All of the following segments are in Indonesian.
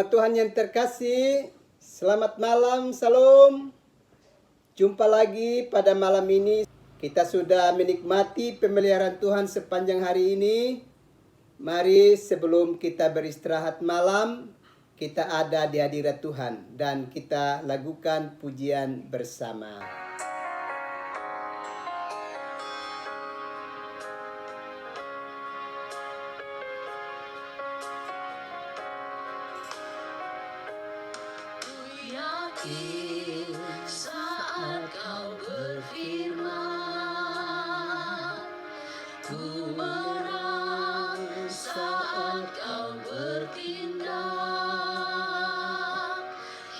Umat Tuhan yang terkasih, selamat malam, salam. Jumpa lagi pada malam ini. Kita sudah menikmati pemeliharaan Tuhan sepanjang hari ini. Mari sebelum kita beristirahat malam, kita ada di hadirat Tuhan dan kita lakukan pujian bersama. Saat kau berfirman, ku menang saat kau bertindak.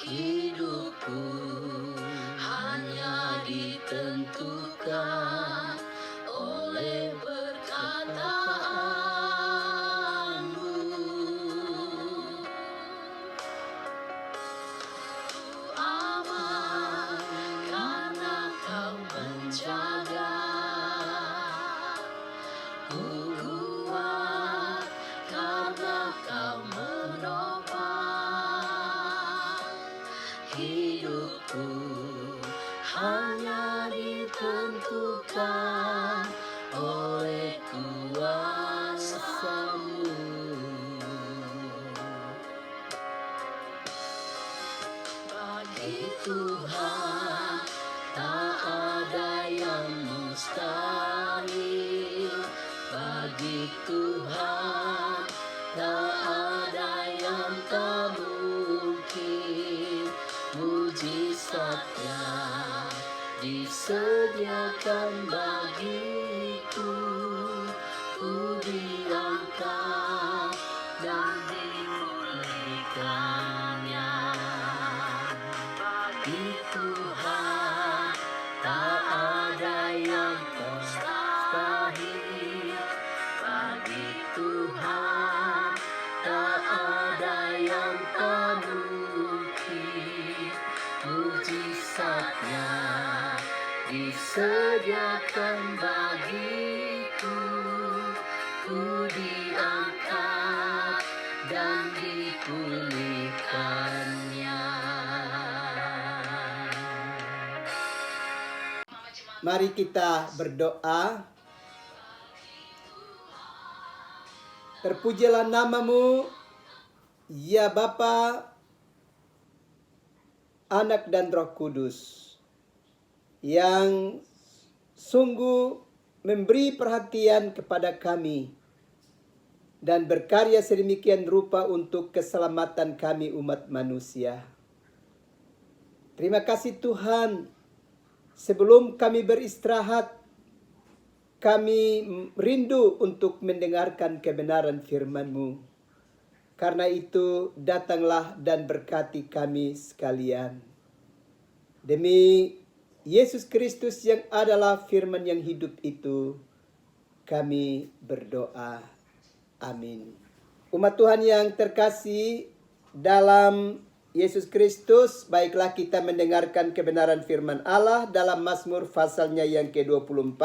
Hidupku hanya ditentukan oleh perkataanmu. Aman karena kau menjaga, ku kuat karena kau menopang. Hidupku hanya ditentukan oleh kuasa-Mu. Bagi Tuhan tak ada yang mustahil. Bagi Tuhan tak ada yang tak mungkin. Mujizatnya disediakan bagiku. Ku diangkat dan dipulihkannya. Bagi Tuhan tak ada yang mustahil. Bagi Tuhan tak ada yang tak mungkin. Mujizatnya disediakan bagiku. Ku diangkat dan dipulihkannya. Mari kita berdoa. Terpujilah nama-Mu, ya Bapa, Anak dan Roh Kudus, yang sungguh memberi perhatian kepada kami dan berkarya sedemikian rupa untuk keselamatan kami umat manusia. Terima kasih Tuhan. Sebelum kami beristirahat, kami rindu untuk mendengarkan kebenaran firman-Mu. Karena itu, datanglah dan berkati kami sekalian. Demi Yesus Kristus yang adalah firman yang hidup itu, kami berdoa. Amin. Umat Tuhan yang terkasih dalam Yesus Kristus, baiklah kita mendengarkan kebenaran firman Allah dalam Mazmur pasalnya yang ke-24,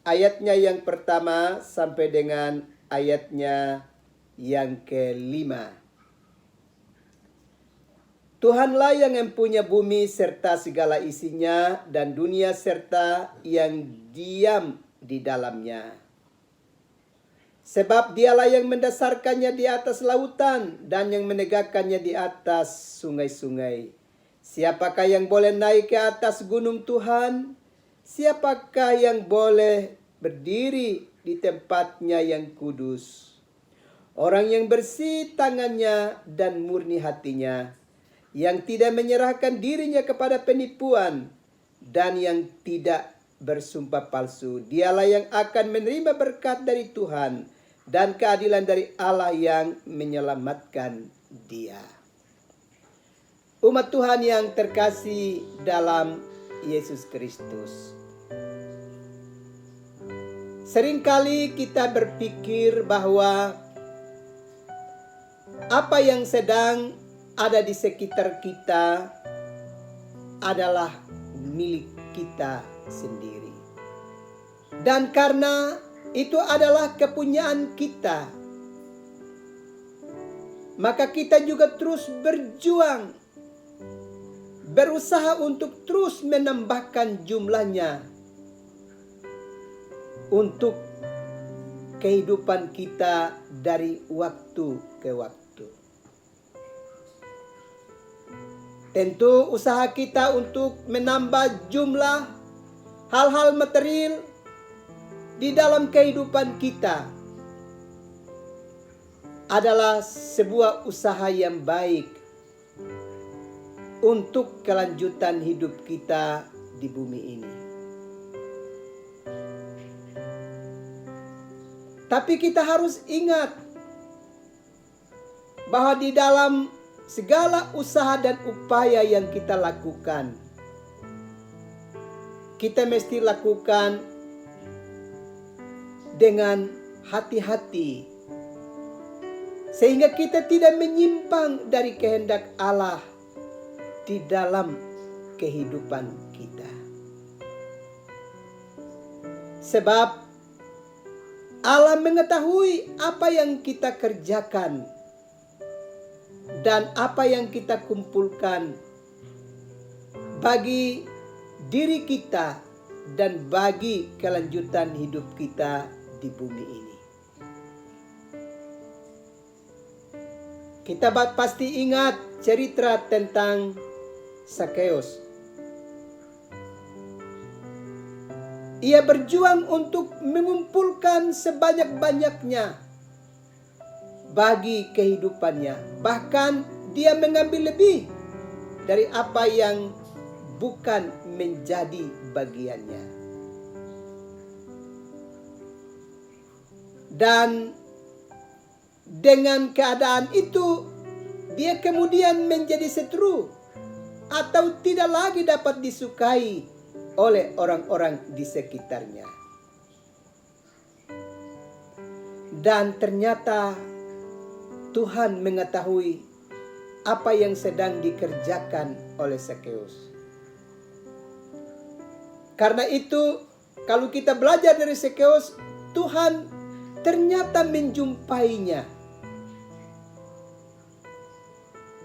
ayatnya yang pertama sampai dengan ayatnya yang ke-5. Tuhanlah yang mempunyai bumi serta segala isinya dan dunia serta yang diam di dalamnya. Sebab Dialah yang mendasarkannya di atas lautan dan yang menegakkannya di atas sungai-sungai. Siapakah yang boleh naik ke atas gunung Tuhan? Siapakah yang boleh berdiri di tempatnya yang kudus? Orang yang bersih tangannya dan murni hatinya, yang tidak menyerahkan dirinya kepada penipuan dan yang tidak bersumpah palsu. Dialah yang akan menerima berkat dari Tuhan dan keadilan dari Allah yang menyelamatkan dia. Umat Tuhan yang terkasih dalam Yesus Kristus. Seringkali kita berpikir bahwa apa yang sedang ada di sekitar kita adalah milik kita sendiri. Dan karena itu adalah kepunyaan kita, maka kita juga terus berjuang, berusaha untuk terus menambahkan jumlahnya untuk kehidupan kita dari waktu ke waktu. Tentu usaha kita untuk menambah jumlah hal-hal material di dalam kehidupan kita adalah sebuah usaha yang baik untuk kelanjutan hidup kita di bumi ini. Tapi kita harus ingat bahwa di dalam segala usaha dan upaya yang kita lakukan, kita mesti lakukan dengan hati-hati, sehingga kita tidak menyimpang dari kehendak Allah di dalam kehidupan kita. Sebab Allah mengetahui apa yang kita kerjakan dan apa yang kita kumpulkan bagi diri kita dan bagi kelanjutan hidup kita di bumi ini. Kita pasti ingat cerita tentang Sakeus. Ia berjuang untuk mengumpulkan sebanyak-banyaknya bagi kehidupannya. Bahkan dia mengambil lebih dari apa yang bukan menjadi bagiannya. Dan dengan keadaan itu, dia kemudian menjadi seteru atau tidak lagi dapat disukai oleh orang-orang di sekitarnya. Dan ternyata Tuhan mengetahui apa yang sedang dikerjakan oleh Sakeus. Karena itu, kalau kita belajar dari Sakeus, Tuhan ternyata menjumpainya.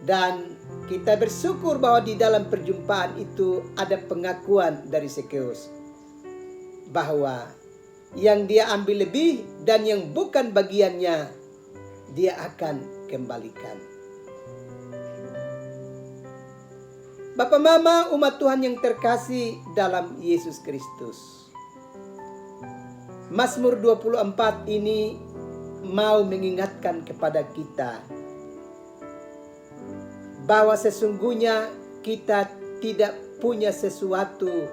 Dan kita bersyukur bahwa di dalam perjumpaan itu ada pengakuan dari Sakeus bahwa yang dia ambil lebih dan yang bukan bagiannya dia akan kembalikan. Bapak Mama umat Tuhan yang terkasih dalam Yesus Kristus, Mazmur 24 ini mau mengingatkan kepada kita bahwa sesungguhnya kita tidak punya sesuatu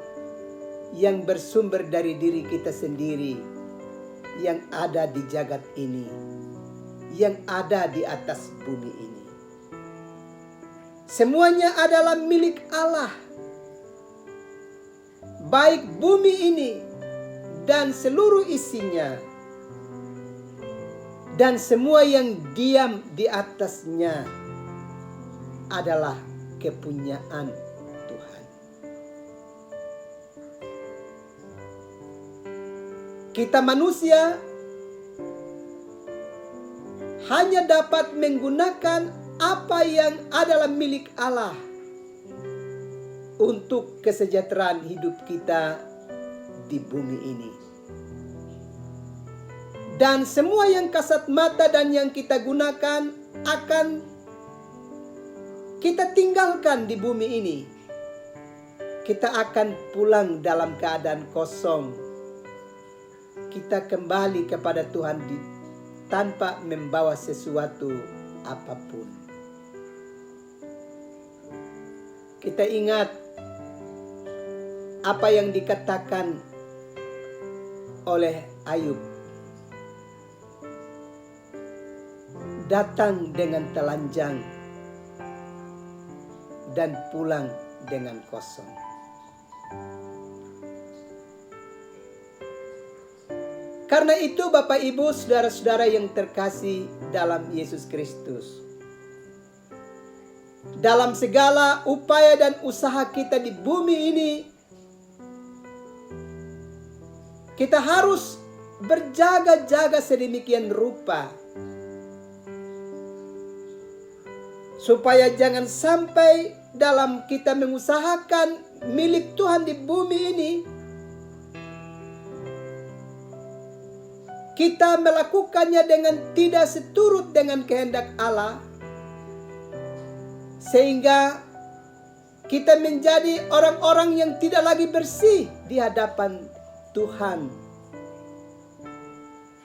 yang bersumber dari diri kita sendiri yang ada di jagat ini, yang ada di atas bumi ini. Semuanya adalah milik Allah. Baik bumi ini dan seluruh isinya, dan semua yang diam di atasnya adalah kepunyaan Tuhan. Kita manusia hanya dapat menggunakan apa yang adalah milik Allah untuk kesejahteraan hidup kita di bumi ini. Dan semua yang kasat mata dan yang kita gunakan akan kita tinggalkan di bumi ini. Kita akan pulang dalam keadaan kosong. Kita kembali kepada Tuhan tanpa membawa sesuatu apapun. Kita ingat apa yang dikatakan oleh Ayub. Datang dengan telanjang dan pulang dengan kosong. Karena itu Bapak Ibu saudara-saudara yang terkasih dalam Yesus Kristus, dalam segala upaya dan usaha kita di bumi ini, kita harus berjaga-jaga sedemikian rupa Supaya jangan sampai dalam kita mengusahakan milik Tuhan di bumi ini, kita melakukannya dengan tidak seturut dengan kehendak Allah, sehingga kita menjadi orang-orang yang tidak lagi bersih di hadapan Tuhan,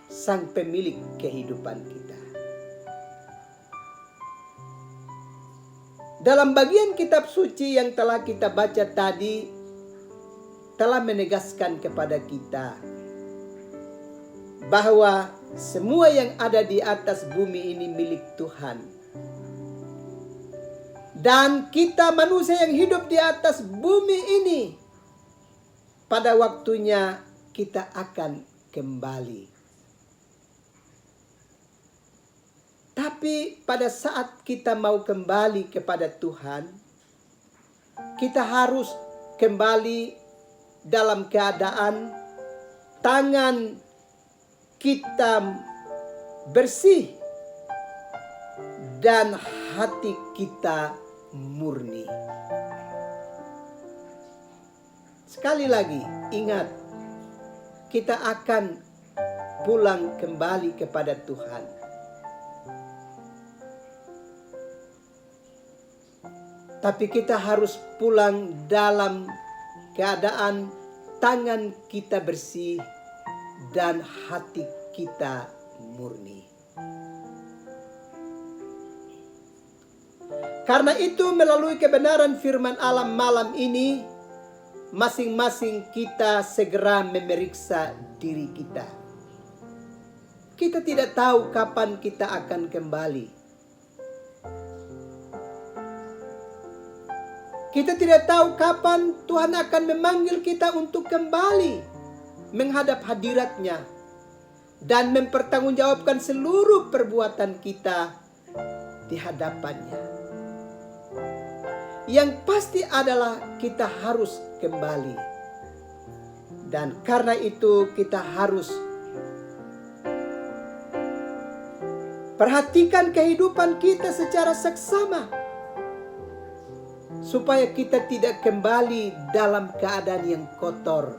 Sang Pemilik kehidupan kita. Dalam bagian kitab suci yang telah kita baca tadi, telah menegaskan kepada kita bahwa semua yang ada di atas bumi ini milik Tuhan. Dan kita manusia yang hidup di atas bumi ini, pada waktunya kita akan kembali. Tapi pada saat kita mau kembali kepada Tuhan, kita harus kembali dalam keadaan tangan kita bersih dan hati kita murni. Sekali lagi, ingat, kita akan pulang kembali kepada Tuhan. Tapi kita harus pulang dalam keadaan tangan kita bersih dan hati kita murni. Karena itu melalui kebenaran firman Allah malam ini, masing-masing kita segera memeriksa diri kita. Kita tidak tahu kapan kita akan kembali. Kita tidak tahu kapan Tuhan akan memanggil kita untuk kembali menghadap hadirat-Nya dan mempertanggungjawabkan seluruh perbuatan kita di hadapan-Nya. Yang pasti adalah kita harus kembali. Dan karena itu kita harus perhatikan kehidupan kita secara seksama, supaya kita tidak kembali dalam keadaan yang kotor.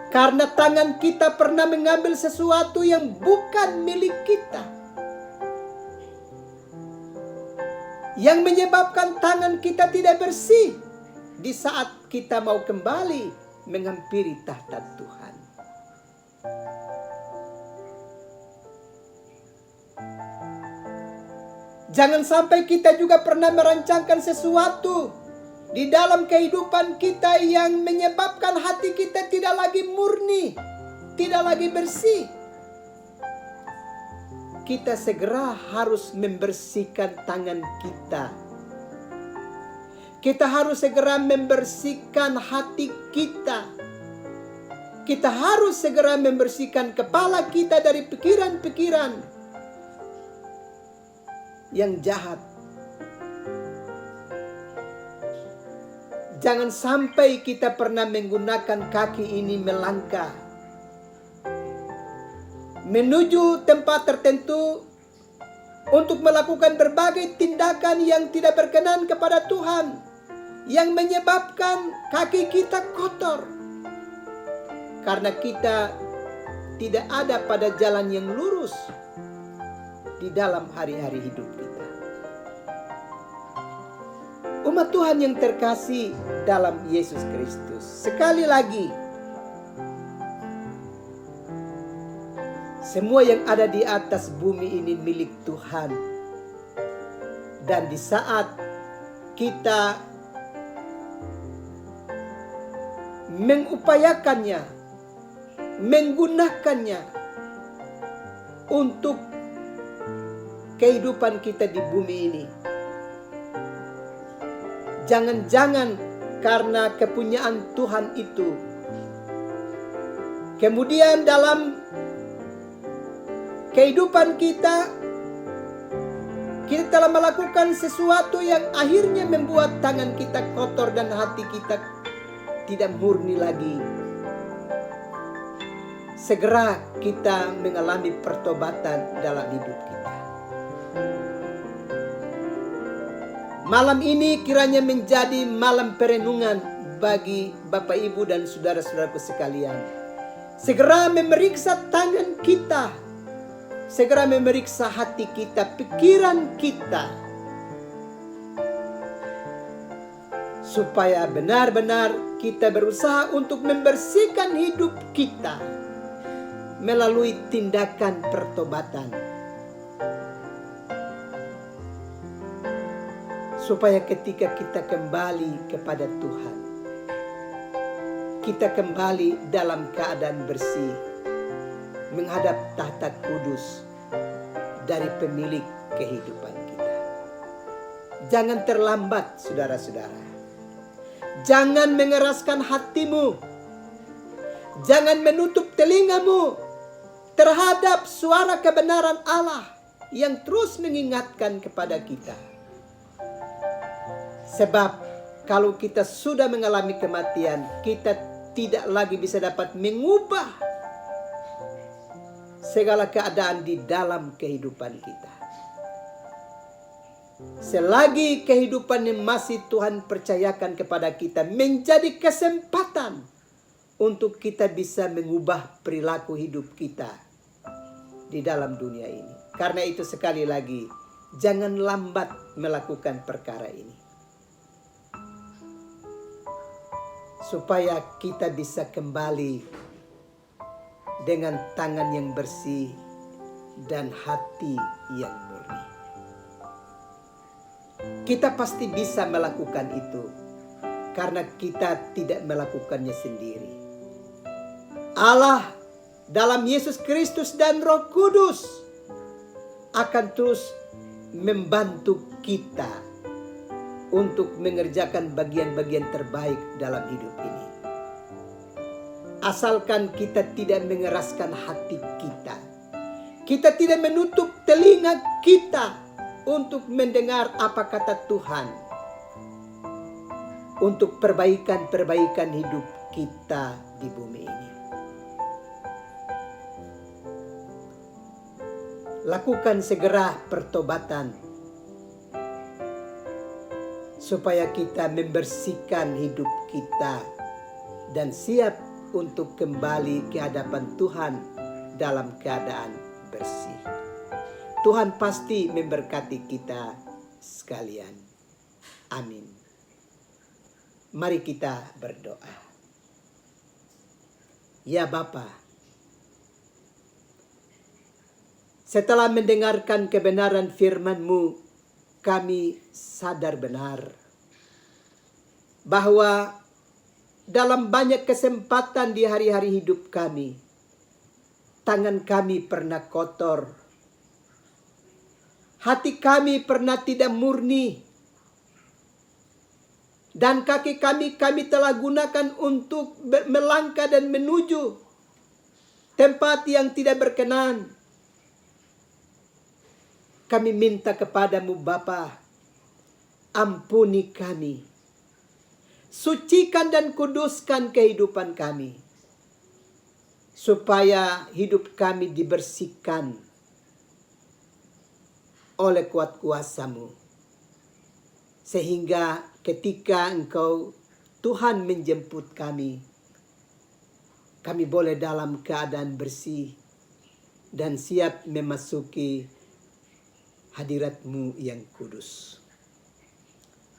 Karena tangan kita pernah mengambil sesuatu yang bukan milik kita, yang menyebabkan tangan kita tidak bersih di saat kita mau kembali menghampiri tahta Tuhan. Jangan sampai kita juga pernah merancangkan sesuatu di dalam kehidupan kita yang menyebabkan hati kita tidak lagi murni, tidak lagi bersih. Kita segera harus membersihkan tangan kita. Kita harus segera membersihkan hati kita. Kita harus segera membersihkan kepala kita dari pikiran-pikiran yang jahat. Jangan sampai kita pernah menggunakan kaki ini melangkah menuju tempat tertentu untuk melakukan berbagai tindakan yang tidak berkenan kepada Tuhan, yang menyebabkan kaki kita kotor karena kita tidak ada pada jalan yang lurus di dalam hari-hari hidup kita. Umat Tuhan yang terkasih dalam Yesus Kristus, sekali lagi, semua yang ada di atas bumi ini milik Tuhan. Dan di saat kita mengupayakannya, menggunakannya untuk kehidupan kita di bumi ini, jangan-jangan karena kepunyaan Tuhan itu, kemudian dalam kehidupan kita telah melakukan sesuatu yang akhirnya membuat tangan kita kotor dan hati kita tidak murni lagi. Segera kita mengalami pertobatan dalam hidup kita. Malam ini kiranya menjadi malam perenungan bagi Bapak Ibu dan saudara-saudaraku sekalian. Segera memeriksa tangan kita, segera memeriksa hati kita, pikiran kita, supaya benar-benar kita berusaha untuk membersihkan hidup kita melalui tindakan pertobatan. Supaya ketika kita kembali kepada Tuhan, kita kembali dalam keadaan bersih, menghadap tahta kudus dari pemilik kehidupan kita. Jangan terlambat, saudara-saudara. Jangan mengeraskan hatimu. Jangan menutup telingamu terhadap suara kebenaran Allah yang terus mengingatkan kepada kita. Sebab kalau kita sudah mengalami kematian, kita tidak lagi bisa dapat mengubah segala keadaan di dalam kehidupan kita. Selagi kehidupan yang masih Tuhan percayakan kepada kita menjadi kesempatan untuk kita bisa mengubah perilaku hidup kita di dalam dunia ini. Karena itu sekali lagi, jangan lambat melakukan perkara ini. Supaya kita bisa kembali dengan tangan yang bersih dan hati yang murni. Kita pasti bisa melakukan itu karena kita tidak melakukannya sendiri. Allah dalam Yesus Kristus dan Roh Kudus akan terus membantu kita untuk mengerjakan bagian-bagian terbaik dalam hidup ini. Asalkan kita tidak mengeraskan hati kita. Kita tidak menutup telinga kita untuk mendengar apa kata Tuhan. Untuk perbaikan-perbaikan hidup kita di bumi ini. Lakukan segera pertobatan supaya kita membersihkan hidup kita dan siap untuk kembali ke hadapan Tuhan dalam keadaan bersih. Tuhan pasti memberkati kita sekalian. Amin. Mari kita berdoa. Ya Bapa, setelah mendengarkan kebenaran firman-Mu, kami sadar benar bahwa dalam banyak kesempatan di hari-hari hidup kami, tangan kami pernah kotor, hati kami pernah tidak murni, dan kaki kami telah gunakan untuk melangkah dan menuju tempat yang tidak berkenan. Kami minta kepadamu Bapa, ampuni kami. Sucikan dan kuduskan kehidupan kami. Supaya hidup kami dibersihkan oleh kuat kuasa-Mu. Sehingga ketika Engkau, Tuhan menjemput kami boleh dalam keadaan bersih dan siap memasuki hadirat-Mu yang kudus.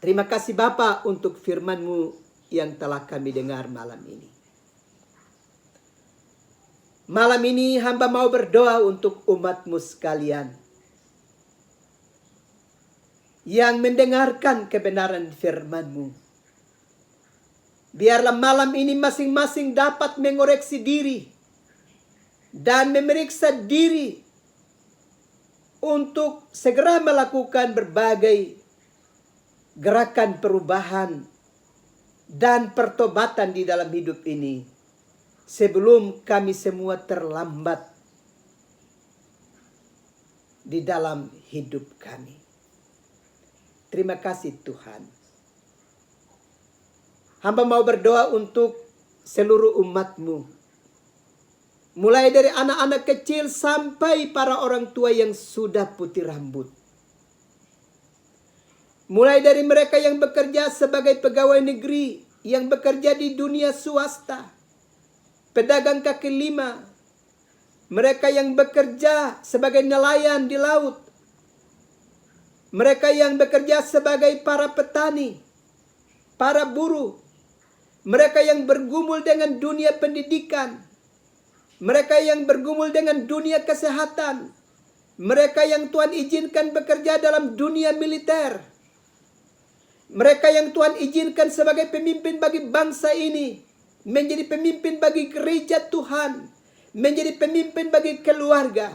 Terima kasih Bapa untuk firman-Mu yang telah kami dengar malam ini. Malam ini hamba mau berdoa untuk umat-Mu sekalian yang mendengarkan kebenaran firman-Mu. Biarlah malam ini masing-masing dapat mengoreksi diri dan memeriksa diri untuk segera melakukan berbagai gerakan perubahan dan pertobatan di dalam hidup ini sebelum kami semua terlambat di dalam hidup kami. Terima kasih Tuhan. Hamba mau berdoa untuk seluruh umat-Mu, mulai dari anak-anak kecil sampai para orang tua yang sudah putih rambut. Mulai dari mereka yang bekerja sebagai pegawai negeri, yang bekerja di dunia swasta, pedagang kaki lima, mereka yang bekerja sebagai nelayan di laut, mereka yang bekerja sebagai para petani, para buruh, mereka yang bergumul dengan dunia pendidikan, mereka yang bergumul dengan dunia kesehatan, mereka yang Tuhan izinkan bekerja dalam dunia militer, mereka yang Tuhan izinkan sebagai pemimpin bagi bangsa ini, menjadi pemimpin bagi gereja Tuhan, menjadi pemimpin bagi keluarga.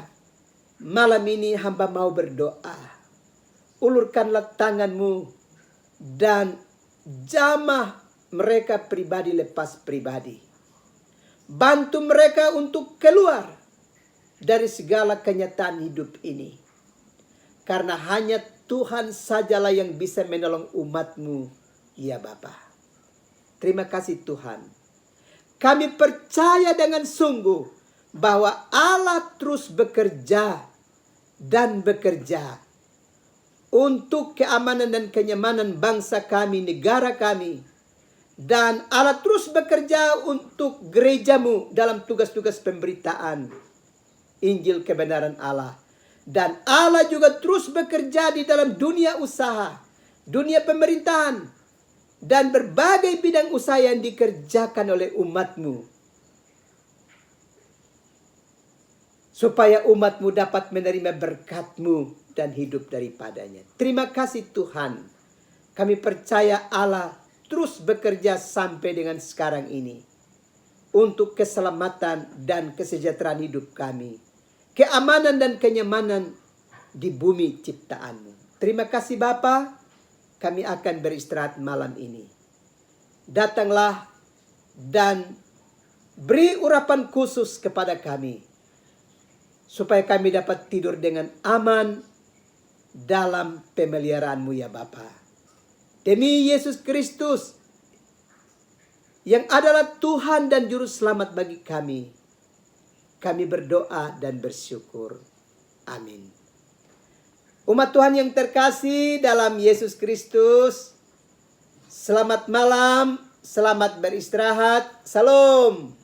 Malam ini hamba mau berdoa. Ulurkanlah tanganmu dan jamah mereka pribadi lepas pribadi. Bantu mereka untuk keluar dari segala kenyataan hidup ini. Karena hanya Tuhan sajalah yang bisa menolong umat-Mu, ya Bapa. Terima kasih Tuhan. Kami percaya dengan sungguh bahwa Allah terus bekerja dan bekerja untuk keamanan dan kenyamanan bangsa kami, negara kami. Dan Allah terus bekerja untuk gereja-Mu dalam tugas-tugas pemberitaan Injil kebenaran Allah. Dan Allah juga terus bekerja di dalam dunia usaha, dunia pemerintahan, dan berbagai bidang usaha yang dikerjakan oleh umat-Mu. Supaya umat-Mu dapat menerima berkat-Mu dan hidup daripadanya. Terima kasih Tuhan. Kami percaya Allah terus bekerja sampai dengan sekarang ini. Untuk keselamatan dan kesejahteraan hidup kami. Keamanan dan kenyamanan di bumi ciptaan-Mu. Terima kasih Bapa. Kami akan beristirahat malam ini. Datanglah dan beri urapan khusus kepada kami. Supaya kami dapat tidur dengan aman dalam pemeliharaan-Mu ya Bapa. Demi Yesus Kristus yang adalah Tuhan dan Juru Selamat bagi kami. Kami berdoa dan bersyukur. Amin. Umat Tuhan yang terkasih dalam Yesus Kristus. Selamat malam, selamat beristirahat. Salam.